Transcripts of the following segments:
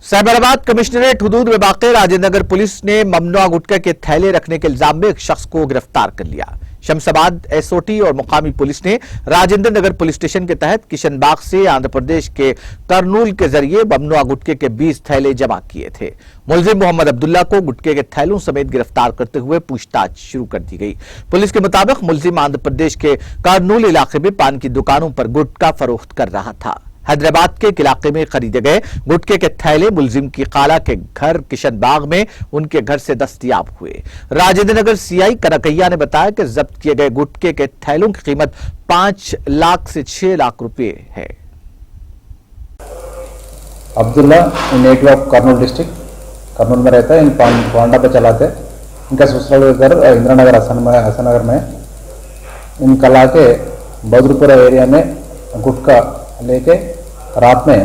Cyberabad commissionerate हुदूद में वाक़ Rajendra Nagar police ने ममनुआ गुटखा के थैले रखने के इल्जाम में एक शख्स को गिरफ्तार कर लिया। शमशाबाद एसओटी और मुकामी पुलिस ने राजेंद्र नगर पुलिस स्टेशन के तहत किशनबाग से आंध्र प्रदेश के करनूल के जरिए ममनुआ गुटखे के 20 थैले जमा किए थे। मुलजिम मोहम्मद अब्दुल्ला को गुटखे के थैलों समेत गिरफ्तार करते हुए पूछताछ शुरू कर दी गई। पुलिस के मुताबिक मुलजिम आंध्र प्रदेश के करनूल इलाके में पान की दुकानों पर गुटखा फरोख्त कर रहा था। हैदराबाद के एक इलाके में खरीदे गए गुटखे के थैले मुलजिम की खाला के घर किशनबाग में उनके घर से दस्तयाब हुए। राजेंद्र नगर सीआई कनकैया ने बताया कि जब्त किए गए गुटखे के थैलों की कीमत 5 लाख से 6 लाख रुपए है। Abdullah native of Kurnool district, Kurnool में रहता है। इन पांडा पे चलाते। इनका ससुराल घर इंदिरा नगर हसन नगर में। इन कल आके बद्रपुरा एरिया में गुटखा लेके रात में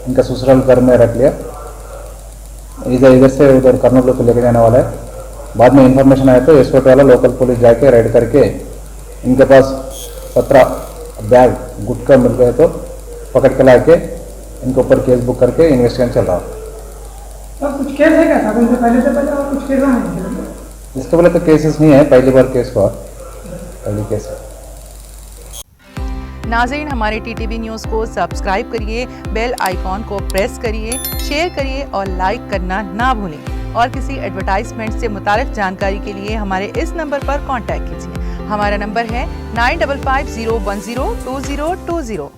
इनका ससुराल घर में रख लिया। इधर से उधर कर्नूल को लेके जाने वाला है। बाद में इंफॉर्मेशन आया तो एसओटी वाला लोकल पुलिस जाके रेड करके इनके पास 17 बैग गुटखा मिल गए तो पकड़ के लाके इनके ऊपर केस बुक करके इन्वेस्टिगेशन चल रहा है। अब कुछ केस है क्या था? पहले से पहले और कुछ केस नहीं? इसके पहले तो केसेस नहीं है, पहली बार केस हुआ, पहली केस है। नाज़रीन, हमारे टीटीवी न्यूज़ को सब्सक्राइब करिए, बेल आइकॉन को प्रेस करिए, शेयर करिए और लाइक करना ना भूलें। और किसी एडवर्टाइजमेंट से मुताल्लिक़ जानकारी के लिए हमारे इस नंबर पर कांटेक्ट कीजिए। हमारा नंबर है 9550102020।